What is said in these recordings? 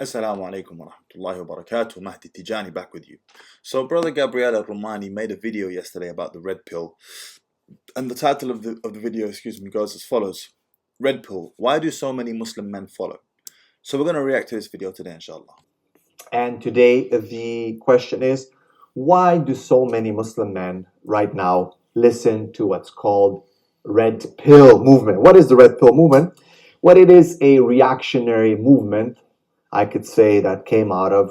Assalamu alaikum wa rahmatullahi wa barakatuh. Mahdi Tijani back with you. So, Brother Gabriel Al-Rumani made a video yesterday about the red pill. And the title of the video, goes as follows. Red pill, why do so many Muslim men follow? So we're going to react to this video today, inshallah. And today the question is, why do so many Muslim men right now listen to what's called red pill movement? What is the red pill movement? Well, it is a reactionary movement, I could say, that came out of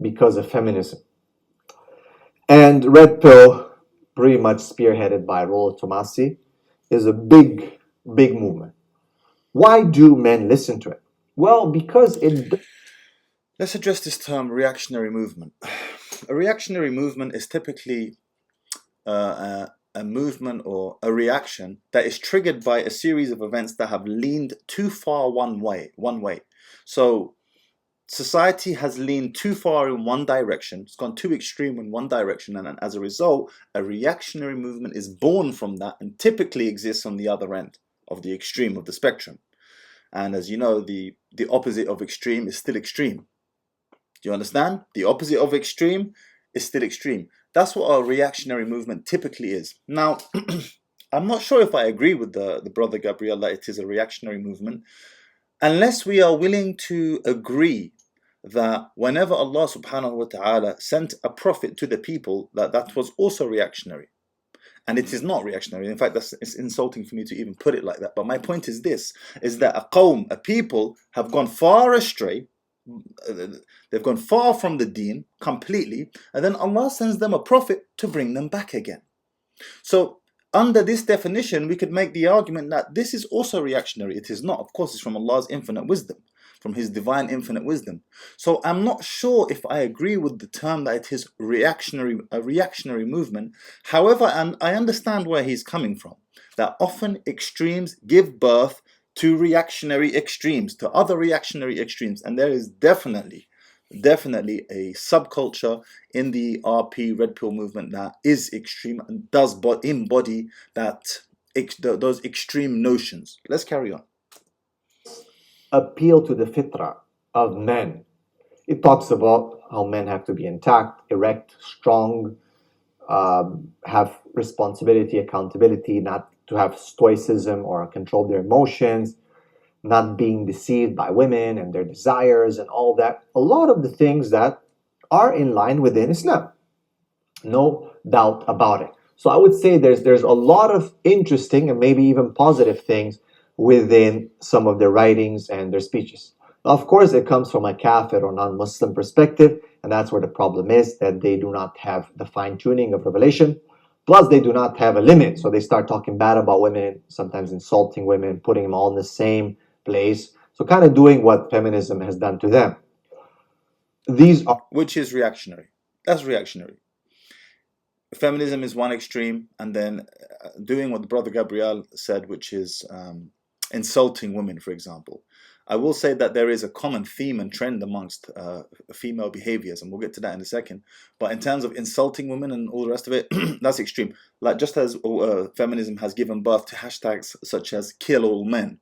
because of feminism. And red pill, pretty much spearheaded by Rollo Tomassi, is a big movement. Why do men listen to it? Well, because it... Let's address this term, reactionary movement. A reactionary movement is typically a movement or a reaction that is triggered by a series of events that have leaned too far one way. So society has leaned too far in one direction, it's gone too extreme in one direction, and as a result, a reactionary movement is born from that and typically exists on the other end of the extreme of the spectrum. And as you know, the opposite of extreme is still extreme. Do you understand? The opposite of extreme is still extreme. That's what a reactionary movement typically is. Now, I'm not sure if I agree with the brother Gabriel that it is a reactionary movement, unless we are willing to agree that whenever Allah subhanahu wa ta'ala sent a prophet to the people, that was also reactionary. And it is not reactionary. In fact, it's insulting for me to even put it like that. But my point is this, is that a people have gone far astray. They've gone far from the deen completely, and then Allah sends them a prophet to bring them back again. So under this definition, we could make the argument that this is also reactionary. It is not. Of course, it's from Allah's infinite wisdom, from His divine infinite wisdom. So I'm not sure if I agree with the term that it is a reactionary movement. However, I understand where he's coming from, that often extremes give birth to reactionary extremes, to other reactionary extremes, and there is definitely a subculture in the RP red pill movement that is extreme and does embody those extreme notions. Let's carry on. Appeal to the fitra of men. It talks about how men have to be intact, erect, strong, have responsibility, accountability, not to have stoicism or control their emotions, not being deceived by women and their desires and all that. A lot of the things that are in line within Islam. No doubt about it. So I would say there's a lot of interesting and maybe even positive things within some of their writings and their speeches. Now, of course, it comes from a kafir or non-Muslim perspective, and that's where the problem is, that they do not have the fine-tuning of revelation. Plus, they do not have a limit, so they start talking bad about women, sometimes insulting women, putting them all in the same place. So kind of doing what feminism has done to them. Which is reactionary. That's reactionary. Feminism is one extreme, and then doing what the brother Gabriel said, which is insulting women, for example. I will say that there is a common theme and trend amongst female behaviors, and we'll get to that in a second. But in terms of insulting women and all the rest of it, that's extreme. Like just as feminism has given birth to hashtags such as kill all men.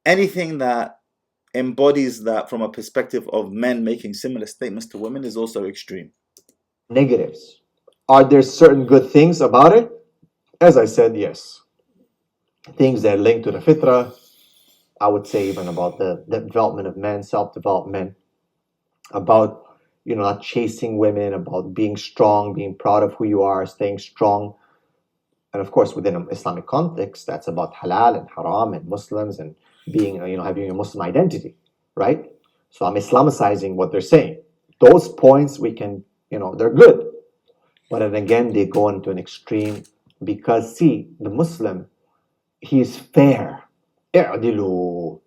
Anything that embodies that from a perspective of men making similar statements to women is also extreme. Negatives. Are there certain good things about it? As I said, yes. Things that link to the fitra, I would say even about the development of men, self-development, about not chasing women, about being strong, being proud of who you are, staying strong. And of course, within an Islamic context, that's about halal and haram and Muslims and being, having a Muslim identity, right? So I'm Islamicizing what they're saying. Those points we can, they're good. But then again, they go into an extreme because, see, the Muslim, he's fair. اعدلوا.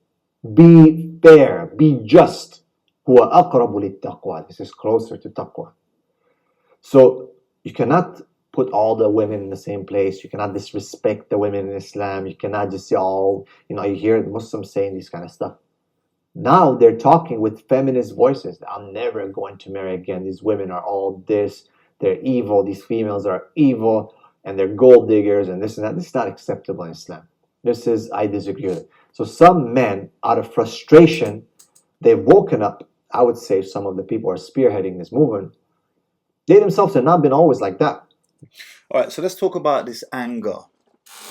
Be fair, be just. هو أقرب للتقوى. This is closer to taqwa. So you cannot put all the women in the same place. You cannot disrespect the women in Islam. You cannot just say, you hear the Muslims saying this kind of stuff. Now they're talking with feminist voices. I'm never going to marry again. These women are all this. They're evil. These females are evil. And they're gold diggers and this and that. This is not acceptable in Islam. I disagree with it. So some men, out of frustration, they've woken up. I would say some of the people who are spearheading this movement, they themselves have not been always like that. All right, so let's talk about this anger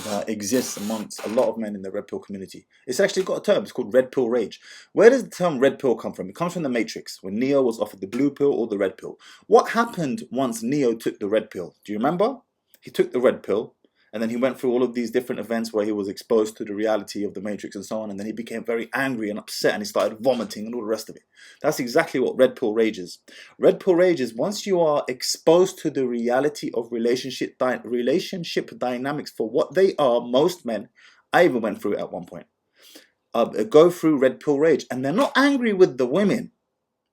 that exists amongst a lot of men in the red pill community. It's actually got a term. It's called red pill rage. Where does the term red pill come from? It comes from the Matrix, when Neo was offered the blue pill or the red pill. What happened once Neo took the red pill? Do you remember? He took the red pill, and then he went through all of these different events where he was exposed to the reality of the Matrix and so on, and then he became very angry and upset, and he started vomiting and all the rest of it. That's exactly what red pill rage is. Red pill rage is once you are exposed to the reality of relationship dynamics for what they are. Most men, I even went through it at one point, go through red pill rage, and they're not angry with the women.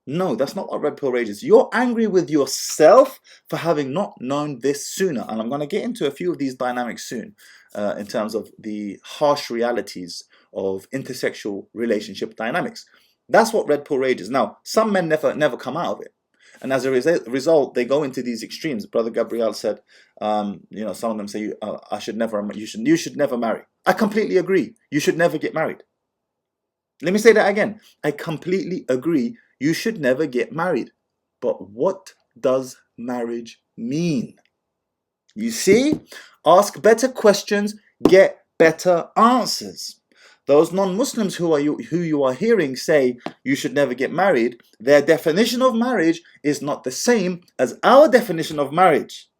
No, that's not what red pill rage is. You're angry with yourself for having not known this sooner. And I'm going to get into a few of these dynamics soon in terms of the harsh realities of intersexual relationship dynamics. That's what red pill rage is. Now, some men never come out of it. And as a result, they go into these extremes. Brother Gabriel said, some of them say, you should never marry. I completely agree. You should never get married. Let me say that again. I completely agree. You should never get married. But what does marriage mean? You see? Ask better questions, get better answers. Those non-Muslims who you are hearing say you should never get married, their definition of marriage is not the same as our definition of marriage.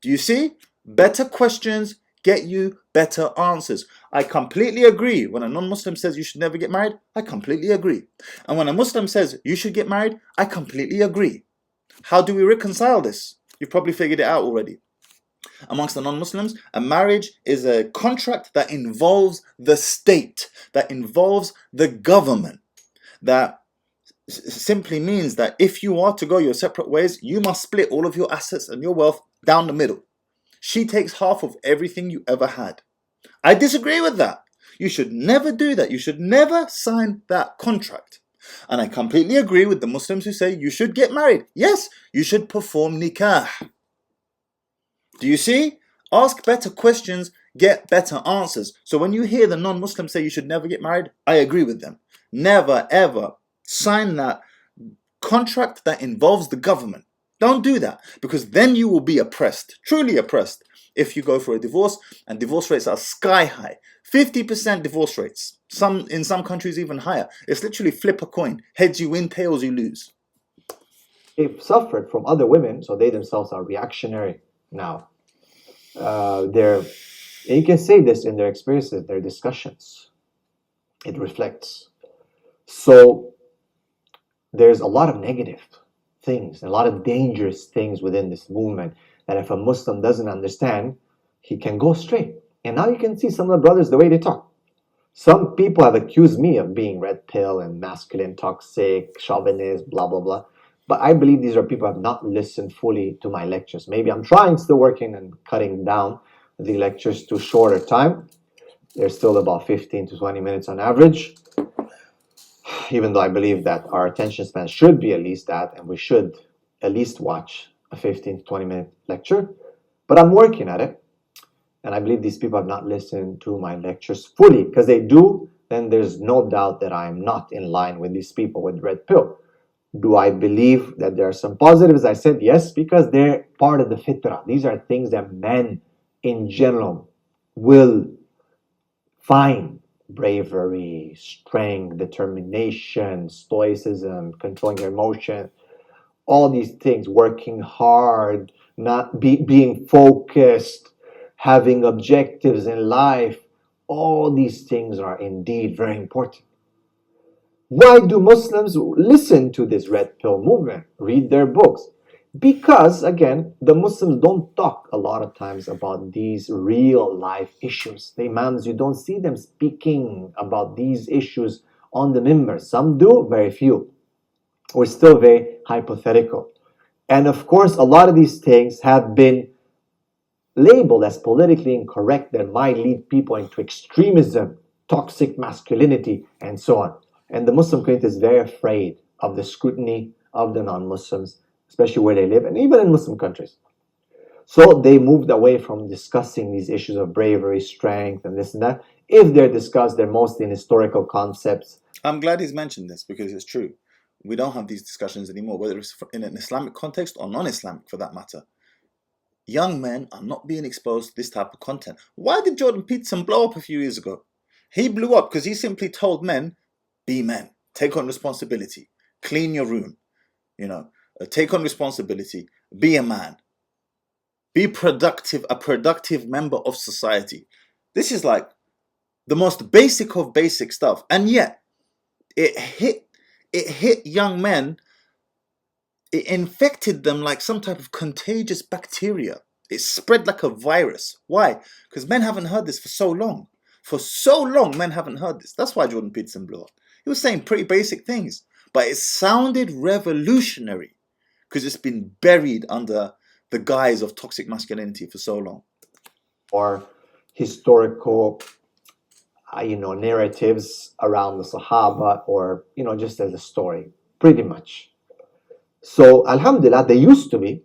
Do you see? Better questions get you better answers. I completely agree. When a non-Muslim says you should never get married, I completely agree. And when a Muslim says you should get married, I completely agree. How do we reconcile this? You've probably figured it out already. Amongst the non-Muslims, a marriage is a contract that involves the state, that involves the government, that simply means that if you are to go your separate ways, you must split all of your assets and your wealth down the middle. She takes half of everything you ever had. I disagree with that. You should never do that. You should never sign that contract. And I completely agree with the Muslims who say you should get married. Yes, you should perform nikah. Do you see? Ask better questions, get better answers. So when you hear the non-Muslims say you should never get married, I agree with them. Never ever sign that contract that involves the government. Don't do that, because then you will be oppressed, truly oppressed, if you go for a divorce, and divorce rates are sky high. 50% divorce rates. In some countries even higher. It's literally flip a coin. Heads you win, tails you lose. They've suffered from other women, so they themselves are reactionary now. You can say this in their experiences, their discussions. It reflects. So there's a lot of negative things, a lot of dangerous things within this movement that if a Muslim doesn't understand, he can go astray. And now you can see some of the brothers, the way they talk. Some people have accused me of being red pill and masculine, toxic, chauvinist, blah, blah, blah. But I believe these are people who have not listened fully to my lectures. Maybe I'm still working and cutting down the lectures to shorter time. They're still about 15 to 20 minutes on average. Even though I believe that our attention span should be at least that, and we should at least watch a 15 to 20 minute lecture. But I'm working at it. And I believe these people have not listened to my lectures fully. Because they do, then there's no doubt that I'm not in line with these people with red pill. Do I believe that there are some positives? I said yes, because they're part of the fitrah. These are things that men in general will find: bravery, strength, determination, stoicism, controlling your emotion, all these things, working hard, not being focused, having objectives in life. All these things are indeed very important. Why do Muslims listen to this red pill movement, read their books? Because, again, the Muslims don't talk a lot of times about these real life issues. The Imams, you don't see them speaking about these issues on the minbar. Some do, very few. We're still very hypothetical. And of course, a lot of these things have been labeled as politically incorrect that might lead people into extremism, toxic masculinity, and so on. And the Muslim community is very afraid of the scrutiny of the non-Muslims, especially where they live, and even in Muslim countries. So they moved away from discussing these issues of bravery, strength, and this and that. If they're discussed, they're mostly in historical concepts. I'm glad he's mentioned this because it's true. We don't have these discussions anymore, whether it's in an Islamic context or non-Islamic for that matter. Young men are not being exposed to this type of content. Why did Jordan Peterson blow up a few years ago? He blew up because he simply told men, be men, take on responsibility, clean your room, take on responsibility, be a man, be productive, a productive member of society. This is like the most basic of basic stuff. And yet, it hit young men. It infected them like some type of contagious bacteria. It spread like a virus. Why? Because men haven't heard this for so long. For so long, men haven't heard this. That's why Jordan Peterson blew up. He was saying pretty basic things, but it sounded revolutionary because it's been buried under the guise of toxic masculinity for so long. Or historical, narratives around the Sahaba, or, just as a story, pretty much. So, alhamdulillah, they used to be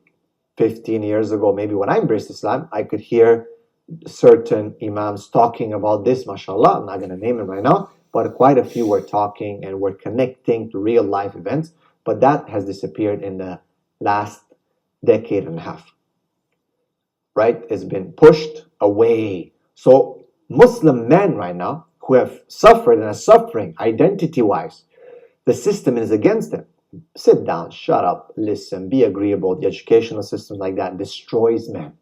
15 years ago, maybe when I embraced Islam, I could hear certain imams talking about this, mashallah. I'm not going to name it right now, but quite a few were talking and were connecting to real life events. But that has disappeared in the last decade and a half, right? It's been pushed away. So Muslim men right now who have suffered and are suffering identity-wise, the system is against them. Sit down, shut up, listen, be agreeable. The educational system like that destroys men.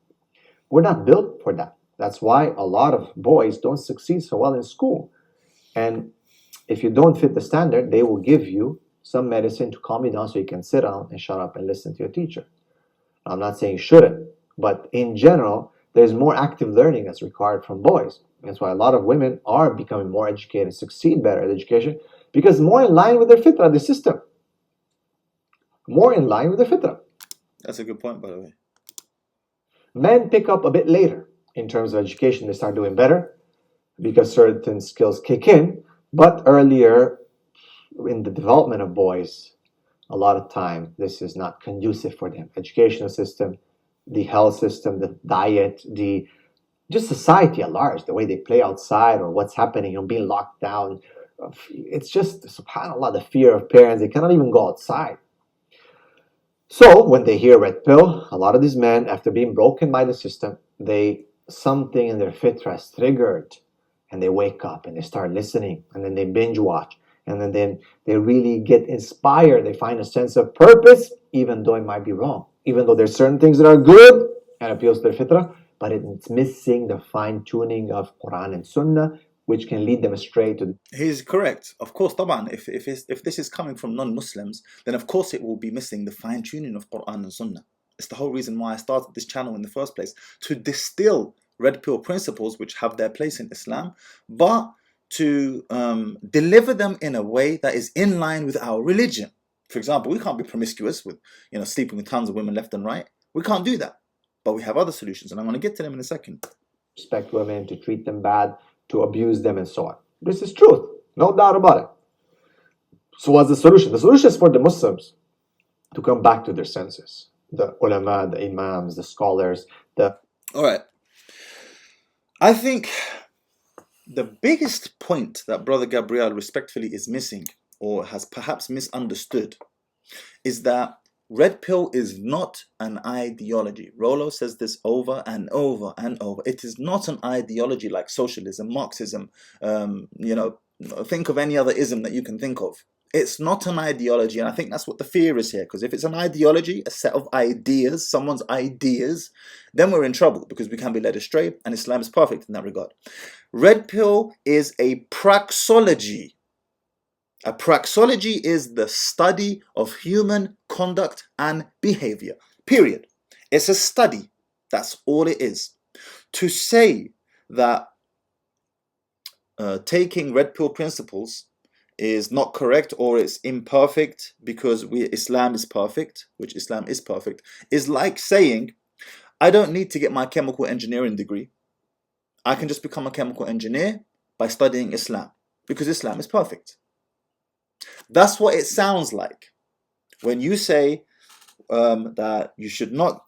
We're not built for that. That's why a lot of boys don't succeed so well in school. And if you don't fit the standard, they will give you some medicine to calm you down so you can sit down and shut up and listen to your teacher. I'm not saying you shouldn't, but in general, there's more active learning that's required from boys. That's why a lot of women are becoming more educated, succeed better at education, because more in line with their fitrah, the system. More in line with the fitrah. That's a good point, by the way. Men pick up a bit later in terms of education. They start doing better because certain skills kick in. But earlier in the development of boys, a lot of time, this is not conducive for them. Educational system, the health system, the diet, just society at large, the way they play outside or what's happening, being locked down. It's just, subhanAllah, the fear of parents. They cannot even go outside. So when they hear red pill, a lot of these men, after being broken by the system, something in their fitrah is triggered, and they wake up and they start listening, and then they binge watch, and then they really get inspired. They find a sense of purpose, even though it might be wrong, even though there's certain things that are good and appeals to their fitrah, but it's missing the fine tuning of Quran and Sunnah, which can lead them astray to. He's correct. Of course, Taban, if this is coming from non-Muslims, then of course it will be missing the fine-tuning of Quran and Sunnah. It's the whole reason why I started this channel in the first place, to distill red pill principles which have their place in Islam, but to deliver them in a way that is in line with our religion. For example, we can't be promiscuous with sleeping with tons of women left and right. We can't do that. But we have other solutions, and I'm going to get to them in a second. Respect women, to treat them bad, to abuse them, and so on. This is truth, no doubt about it. So what's the solution? The solution is for the Muslims to come back to their senses. The ulama, the imams, the scholars, All right. I think the biggest point that Brother Gabriel respectfully is missing, or has perhaps misunderstood, is that red pill is not an ideology. Rollo says this over and over and over. It is not an ideology like socialism, Marxism, think of any other ism that you can think of. It's not an ideology, and I think that's what the fear is here, because if it's an ideology, a set of ideas, someone's ideas, then we're in trouble, because we can be led astray, and Islam is perfect in that regard. Red pill is a praxology. A praxology is the study of human conduct and behavior. Period. It's a study. That's all it is. To say that taking red pill principles is not correct or it's imperfect because Islam is perfect, which Islam is perfect, is like saying, I don't need to get my chemical engineering degree. I can just become a chemical engineer by studying Islam because Islam is perfect. That's what it sounds like when you say, that you should not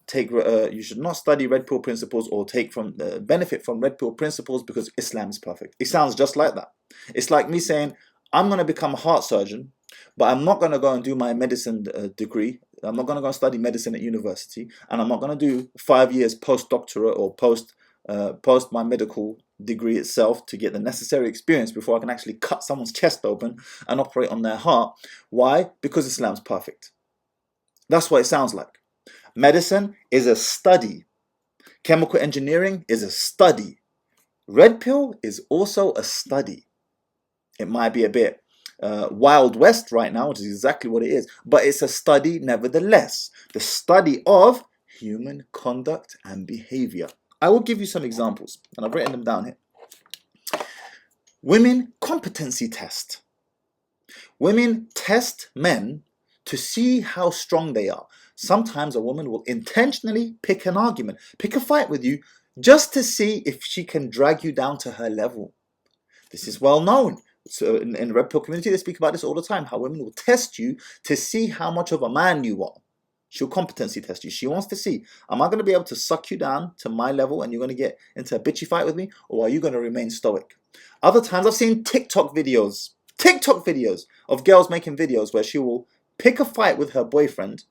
study red pill principles or take from benefit from red pill principles because Islam is perfect. It sounds just like that. It's like me saying, I'm going to become a heart surgeon, but I'm not going to go and do my medicine degree. I'm not going to go and study medicine at university, and I'm not going to do 5 years postdoctorate or post my medical degree itself to get the necessary experience before I can actually cut someone's chest open and operate on their heart. Why? Because Islam's perfect. That's what it sounds like. Medicine is a study. Chemical engineering is a study. Red pill is also a study. It might be a bit Wild West right now, which is exactly what it is, but it's a study nevertheless. The study of human conduct and behavior. I will give you some examples, and I've written them down here. Women competency test. Women test men to see how strong they are. Sometimes a woman will intentionally pick an argument, pick a fight with you, just to see if she can drag you down to her level. This is well known. So in the red pill community, they speak about this all the time, how women will test you to see how much of a man you are. She'll competency test you. She wants to see, am I going to be able to suck you down to my level and you're going to get into a bitchy fight with me, or are you going to remain stoic? Other times I've seen TikTok videos of girls making videos where she will pick a fight with her boyfriend,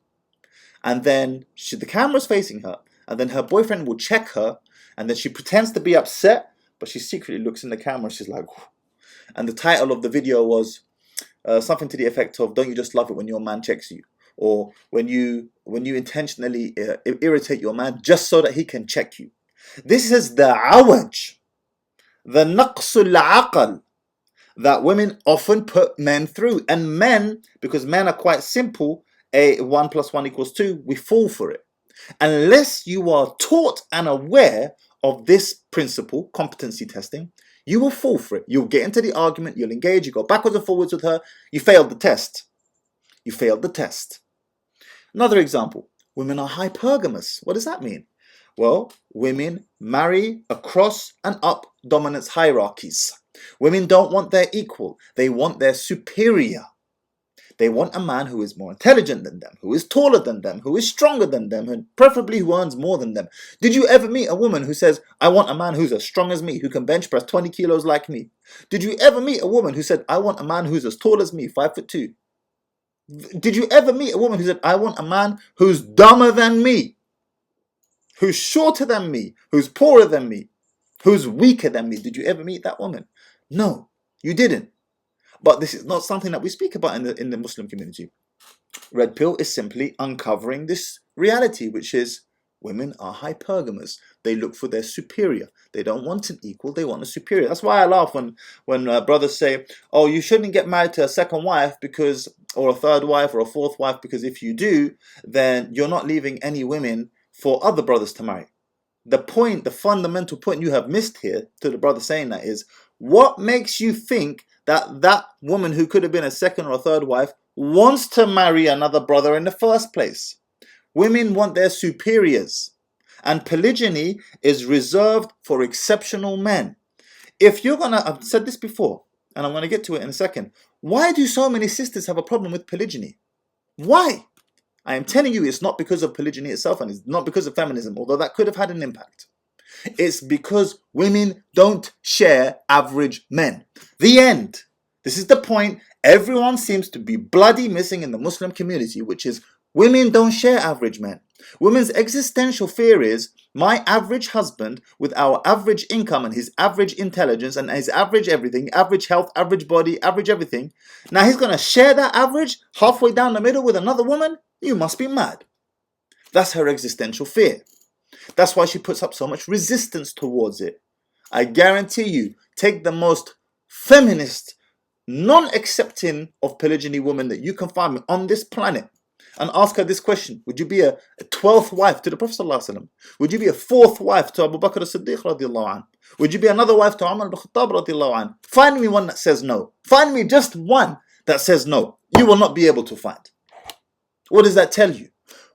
and then the camera's facing her, and then her boyfriend will check her, and then she pretends to be upset, but she secretly looks in the camera, she's like, whew. And the title of the video was something to the effect of, don't you just love it when your man checks you? Or when you intentionally irritate your man just so that he can check you. This is the awaj, the naqsul aqal, that women often put men through. And men, because men are quite simple, 1 + 1 = 2, we fall for it. Unless you are taught and aware of this principle, competency testing, you will fall for it. You'll get into the argument, you'll engage, you go backwards and forwards with her, you failed the test. You failed the test. Another example, women are hypergamous. What does that mean? Well, women marry across and up dominance hierarchies. Women don't want their equal, they want their superior. They want a man who is more intelligent than them, who is taller than them, who is stronger than them, and preferably who earns more than them. Did you ever meet a woman who says, I want a man who's as strong as me, who can bench press 20 kilos like me? Did you ever meet a woman who said, I want a man who's as tall as me, 5'2"? Did you ever meet a woman who said, I want a man who's dumber than me, who's shorter than me, who's poorer than me, who's weaker than me? Did you ever meet that woman? No, you didn't. But this is not something that we speak about in the Muslim community. Red pill is simply uncovering this reality, which is women are hypergamous. They look for their superior. They don't want an equal, they want a superior. That's why I laugh when brothers say, oh, you shouldn't get married to a second wife or a third wife or a fourth wife, because if you do, then you're not leaving any women for other brothers to marry. The fundamental point you have missed here to the brother saying that is, what makes you think that woman who could have been a second or a third wife wants to marry another brother in the first place? Women want their superiors, and polygyny is reserved for exceptional men. If you're gonna, I've said this before, and I'm gonna get to it in a second. Why do so many sisters have a problem with polygyny? Why? I am telling you, it's not because of polygyny itself, and it's not because of feminism, although that could have had an impact. It's because women don't share average men. The end. This is the point everyone seems to be bloody missing in the Muslim community, which is women don't share average men. Women's existential fear is, my average husband with our average income and his average intelligence and his average everything, average health, average body, average everything, now he's going to share that average halfway down the middle with another woman? You must be mad. That's her existential fear. That's why she puts up so much resistance towards it. I guarantee you, take the most feminist, non-accepting of polygyny woman that you can find on this planet and ask her this question. Would you be a 12th wife to the Prophet ﷺ? Would you be a 4th wife to Abu Bakr as-Siddiq radiallahu anh? Would you be another wife to Umar al-Khattab radiallahu anh? Find me one that says no. Find me just one that says no. You will not be able to find. What does that tell you?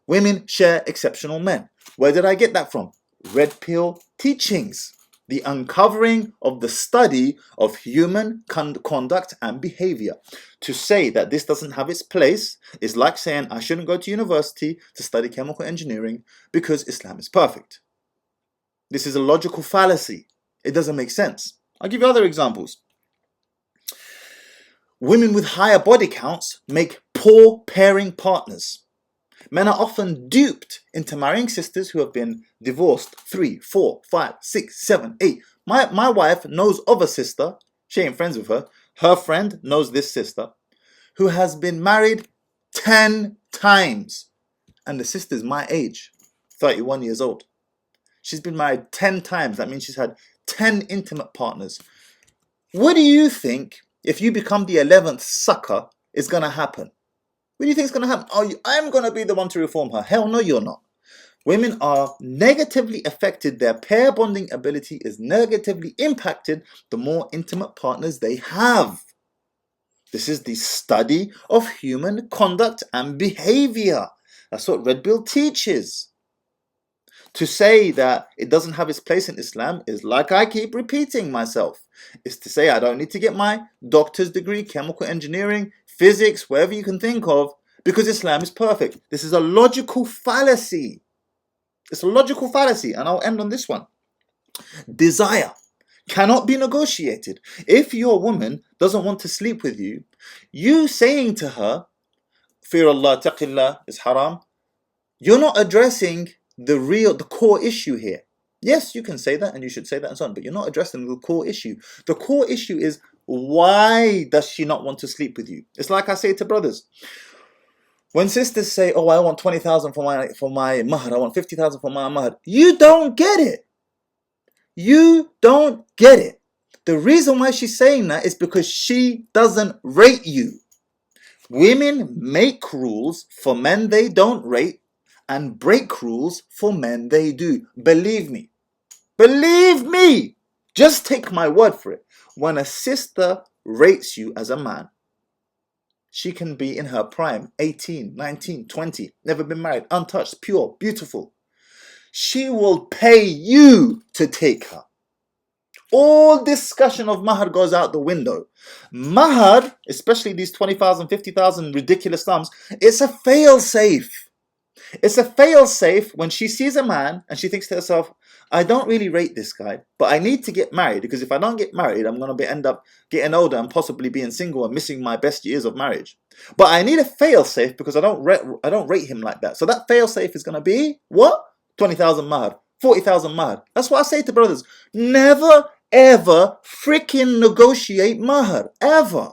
Women share exceptional men. Where did I get that from? Red pill teachings. The uncovering of the study of human conduct and behavior. To say that this doesn't have its place is like saying I shouldn't go to university to study chemical engineering because Islam is perfect. This is a logical fallacy. It doesn't make sense. I'll give you other examples. Women with higher body counts make poor pairing partners. Men are often duped into marrying sisters who have been divorced 3, 4, 5, 6, 7, 8. My wife knows of a sister, she ain't friends with her, her friend knows this sister, who has been married 10 times. And the sister's my age, 31 years old. She's been married 10 times. That means she's had 10 intimate partners. What do you think, if you become the 11th sucker, is going to happen? What do you think is going to happen? Oh, I'm going to be the one to reform her. Hell no, you're not. Women are negatively affected. Their pair bonding ability is negatively impacted the more intimate partners they have. This is the study of human conduct and behavior. That's what Red Pill teaches. To say that it doesn't have its place in Islam is like I keep repeating myself. It's to say I don't need to get my doctor's degree, chemical engineering, physics, whatever you can think of, because Islam is perfect. This is a logical fallacy. It's a logical fallacy, and I'll end on this one. Desire cannot be negotiated. If your woman doesn't want to sleep with you, you saying to her, fear Allah, taqillah is haram, you're not addressing the core issue here. Yes, you can say that and you should say that and so on, but you're not addressing the core issue. The core issue is, why does she not want to sleep with you? It's like I say to brothers. When sisters say, oh, I want 20,000 for my mahar, I want 50,000 for my mahar, you don't get it. You don't get it. The reason why she's saying that is because she doesn't rate you. Women make rules for men they don't rate and break rules for men they do. Believe me. Believe me. Just take my word for it. When a sister rates you as a man, she can be in her prime, 18, 19, 20, never been married, untouched, pure, beautiful. She will pay you to take her. All discussion of mahar goes out the window. Mahar, especially these 20,000, 50,000 ridiculous sums, it's a fail-safe. It's a fail-safe when she sees a man and she thinks to herself, I don't really rate this guy, but I need to get married, because if I don't get married, I'm going to end up getting older and possibly being single and missing my best years of marriage. But I need a fail-safe because I don't rate him like that. So that fail-safe is going to be, what? 20,000 mahar, 40,000 mahar. That's what I say to brothers. Never, ever freaking negotiate mahar. Ever.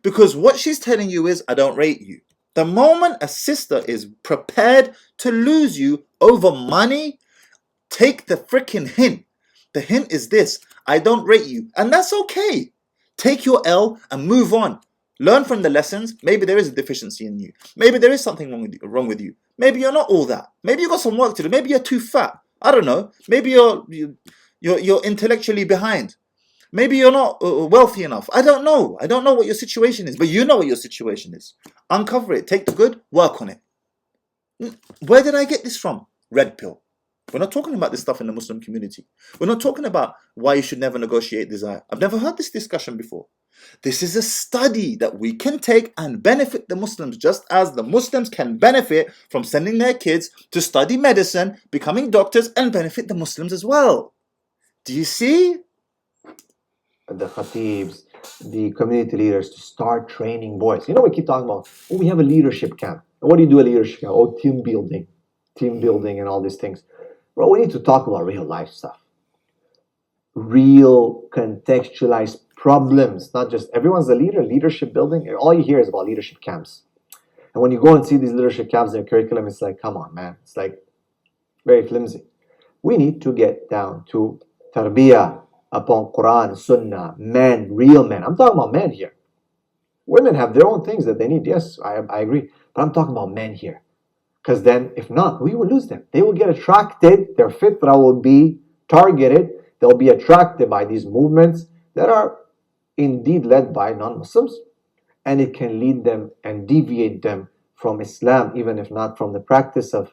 Because what she's telling you is, I don't rate you. The moment a sister is prepared to lose you over money, take the freaking hint. The hint is this: I don't rate you. And that's okay. Take your L and move on. Learn from the lessons. Maybe there is a deficiency in you. Maybe there is something wrong with you. Maybe you're not all that. Maybe you've got some work to do. Maybe you're too fat. I don't know. Maybe you're intellectually behind. Maybe you're not wealthy enough. I don't know. I don't know what your situation is, but you know what your situation is. Uncover it. Take the good. Work on it. Where did I get this from? Red Pill. We're not talking about this stuff in the Muslim community. We're not talking about why you should never negotiate desire. I've never heard this discussion before. This is a study that we can take and benefit the Muslims, just as the Muslims can benefit from sending their kids to study medicine, becoming doctors, and benefit the Muslims as well. Do you see? The khatibs, the community leaders, to start training boys. You know, we keep talking about, oh, we have a leadership camp. And what do you do at leadership camp? Oh, team building and all these things. Bro, we need to talk about real life stuff. Real contextualized problems, not just everyone's a leader, leadership building. All you hear is about leadership camps. And when you go and see these leadership camps in the curriculum, it's like, come on, man. It's like very flimsy. We need to get down to tarbiyah upon Quran, Sunnah, men, real men. I'm talking about men here. Women have their own things that they need. Yes, I agree. But I'm talking about men here. Because then, if not, we will lose them. They will get attracted. Their fitrah will be targeted. They'll be attracted by these movements that are indeed led by non-Muslims. And it can lead them and deviate them from Islam, even if not from the practice of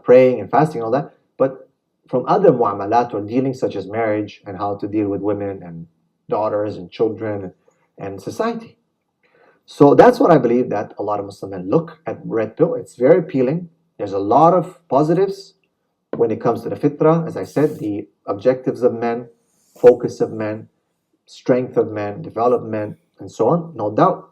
praying and fasting and all that. But from other mu'amalat or dealings such as marriage and how to deal with women and daughters and children and society. So that's what I believe, that a lot of Muslim men look at red pill. It's very appealing. There's a lot of positives when it comes to the fitrah. As I said, the objectives of men, focus of men, strength of men, development, and so on, no doubt.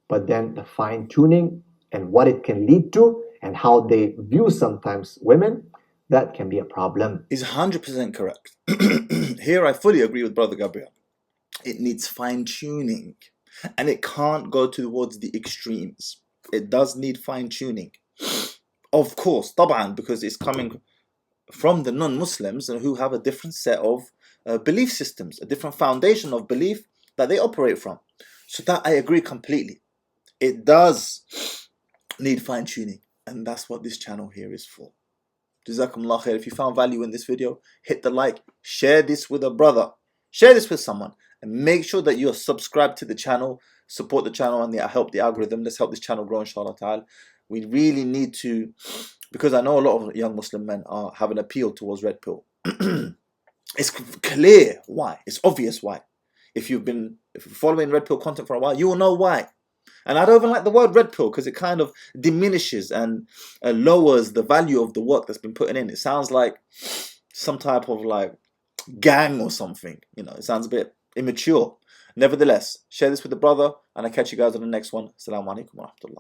But then the fine tuning and what it can lead to and how they view sometimes women, that can be a problem. He's 100% correct. Here I fully agree with Brother Gabriel. It needs fine tuning. And it can't go towards the extremes. It does need fine tuning. Of course, طبعا, because it's coming from the non-Muslims who have a different set of belief systems, a different foundation of belief that they operate from. So that I agree completely. It does need fine tuning. And that's what this channel here is for. Jazakumullah khair. If you found value in this video, hit the like, share this with a brother, share this with someone, and make sure that you're subscribed to the channel, support the channel, and help the algorithm. Let's help this channel grow, inshallah ta'ala. We really need to, because I know a lot of young Muslim men have an appeal towards red pill. It's clear why. It's obvious why. If you're following red pill content for a while, you will know why. And I don't even like the word red pill because it kind of diminishes and lowers the value of the work that's been put in. It sounds like some type of like gang or something. You know, it sounds a bit immature. Nevertheless, share this with a brother, and I'll catch you guys on the next one. Assalamu alaikum wa rahmatullah.